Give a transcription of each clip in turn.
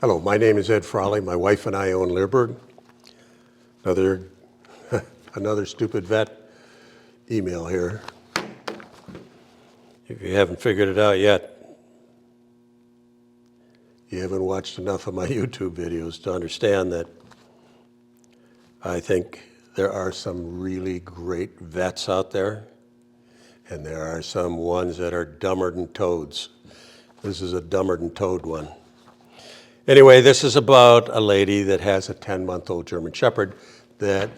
Hello, my name is Ed Frawley. My wife and I own Leerburg. Another stupid vet email here. If you haven't figured it out yet, you haven't watched enough of my YouTube videos to understand that I think there are some really great vets out there, and there are some ones that are dumber than toads. This is a dumber than toad one. Anyway, this is about a lady that has a 10-month-old German Shepherd that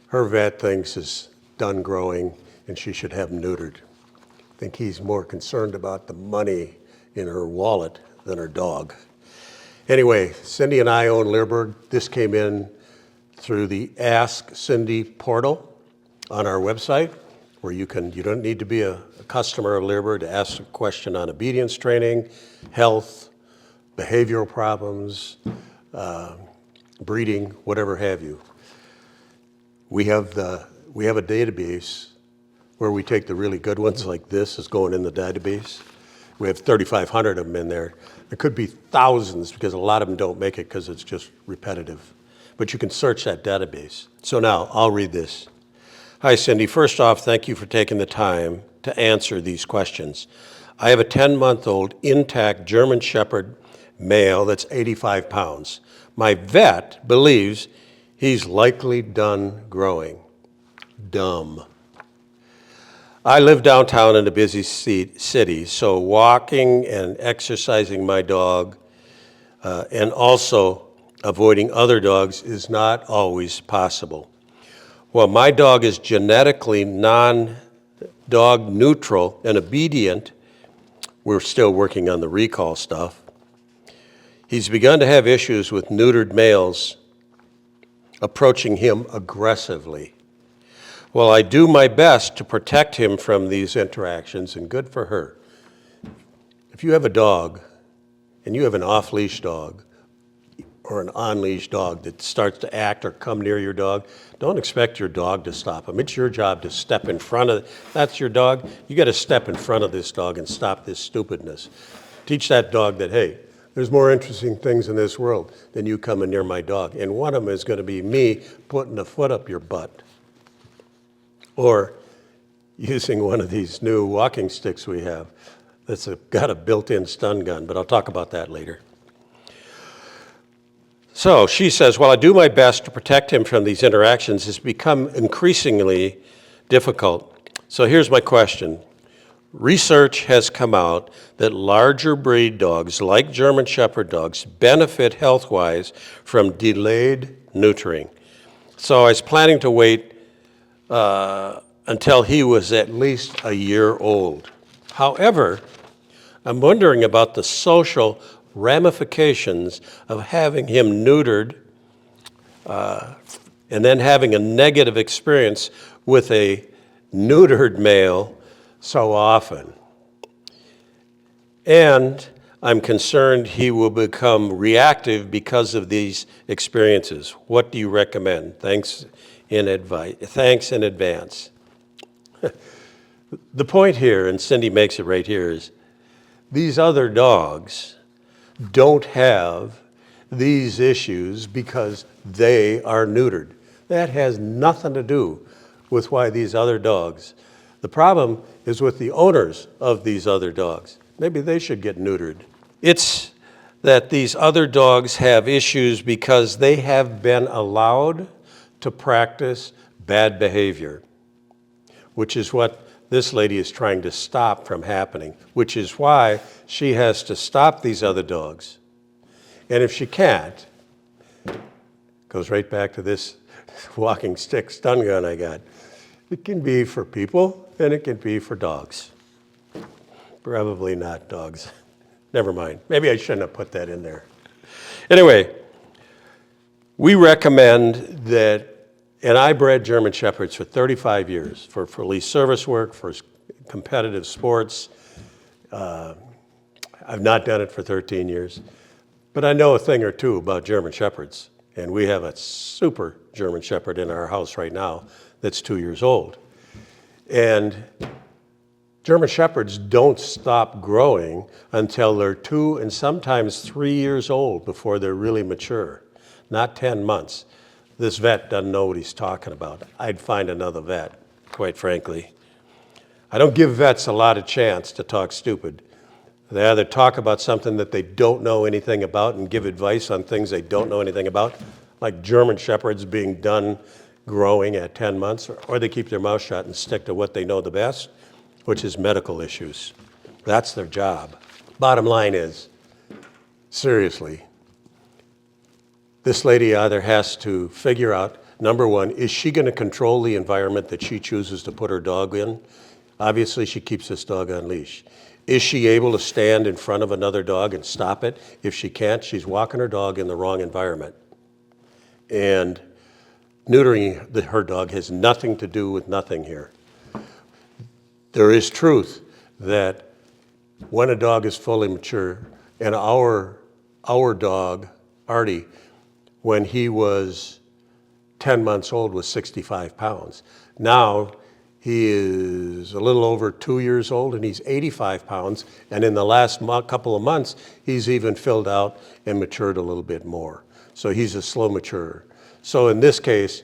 her vet thinks is done growing and she should have neutered. I think he's more concerned about the money in her wallet than her dog. Anyway, Cindy and I own Leerburg. This came in through the Ask Cindy portal on our website, where you don't need to be a customer of Leerburg to ask a question on obedience training, health, behavioral problems, breeding, whatever have you. We have a database where we take the really good ones, like this is going in the database. We have 3,500 of them in there. There could be thousands because a lot of them don't make it because it's just repetitive. But you can search that database. So now I'll read this. Hi, Cindy. First off, thank you for taking the time to answer these questions. I have a 10-month-old intact German Shepherd male that's 85 pounds. My vet believes he's likely done growing. Dumb. I live downtown in a busy city, so walking and exercising my dog and also avoiding other dogs is not always possible. Well, my dog is genetically non-dog neutral and obedient. We're still working on the recall stuff. He's begun to have issues with neutered males approaching him aggressively. Well, I do my best to protect him from these interactions, and good for her. If you have a dog and you have an off-leash dog or an on-leash dog that starts to act or come near your dog, don't expect your dog to stop him. It's your job to step in front of, that's your dog, you got to step in front of this dog and stop this stupidness. Teach that dog that, hey, there's more interesting things in this world than you coming near my dog. And one of them is going to be me putting a foot up your butt. Or using one of these new walking sticks we have that's got a built-in stun gun, but I'll talk about that later. So she says, well, I do my best to protect him from these interactions. It's become increasingly difficult. So here's my question. Research has come out that larger breed dogs, like German Shepherd dogs, benefit health-wise from delayed neutering. So I was planning to wait until he was at least a year old. However, I'm wondering about the social ramifications of having him neutered and then having a negative experience with a neutered male so often. And I'm concerned he will become reactive because of these experiences. What do you recommend? Thanks in advance. The point here, and Cindy makes it right here, is these other dogs don't have these issues because they are neutered. That has nothing to do with why these other dogs. The problem is with the owners of these other dogs. Maybe they should get neutered. It's that these other dogs have issues because they have been allowed to practice bad behavior, which is what this lady is trying to stop from happening, which is why she has to stop these other dogs. And if she can't, goes right back to this walking stick stun gun I got. It can be for people and it can be for dogs. Probably not dogs. Never mind. Maybe I shouldn't have put that in there. Anyway, we recommend that, and I bred German Shepherds for 35 years for police service work, for competitive sports. I've not done it for 13 years, but I know a thing or two about German Shepherds. And we have a super German Shepherd in our house right now that's 2 years old. And German Shepherds don't stop growing until they're 2 and sometimes 3 years old before they're really mature, not 10 months. This vet doesn't know what he's talking about. I'd find another vet, quite frankly. I don't give vets a lot of chance to talk stupid. They either talk about something that they don't know anything about and give advice on things they don't know anything about, like German Shepherds being done growing at 10 months, or they keep their mouth shut and stick to what they know the best, which is medical issues. That's their job. Bottom line is, seriously, this lady either has to figure out, number one, is she going to control the environment that she chooses to put her dog in? Obviously, she keeps this dog on leash. Is she able to stand in front of another dog and stop it? If she can't, she's walking her dog in the wrong environment. And neutering her dog has nothing to do with nothing here. There is truth that when a dog is fully mature, and our dog, Artie, when he was 10 months old, was 65 pounds. Now, he is a little over 2 years old and he's 85 pounds. And in the last couple of months, he's even filled out and matured a little bit more. So he's a slow maturer. So in this case,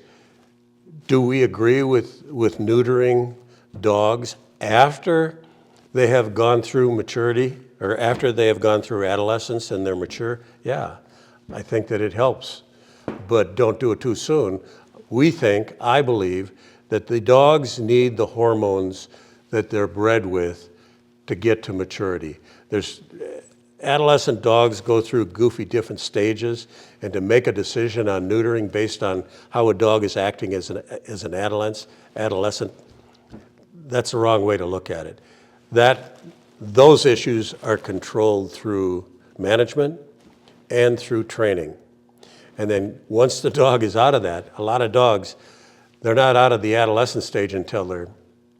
do we agree with neutering dogs after they have gone through maturity or after they have gone through adolescence and they're mature? Yeah, I think that it helps, but don't do it too soon. I believe, that the dogs need the hormones that they're bred with to get to maturity. Adolescent dogs go through goofy different stages, and to make a decision on neutering based on how a dog is acting as an adolescent, that's the wrong way to look at it. Those issues are controlled through management and through training. And then once the dog is out of that, a lot of dogs, they're not out of the adolescent stage until they're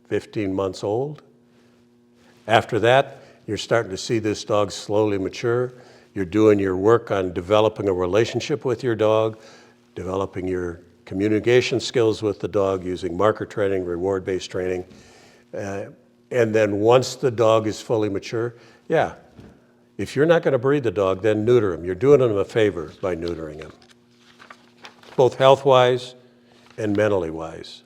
15 months old. After that, you're starting to see this dog slowly mature. You're doing your work on developing a relationship with your dog, developing your communication skills with the dog using marker training, reward-based training. And then once the dog is fully mature, yeah, if you're not going to breed the dog, then neuter him. You're doing him a favor by neutering him, both health-wise and mentally wise.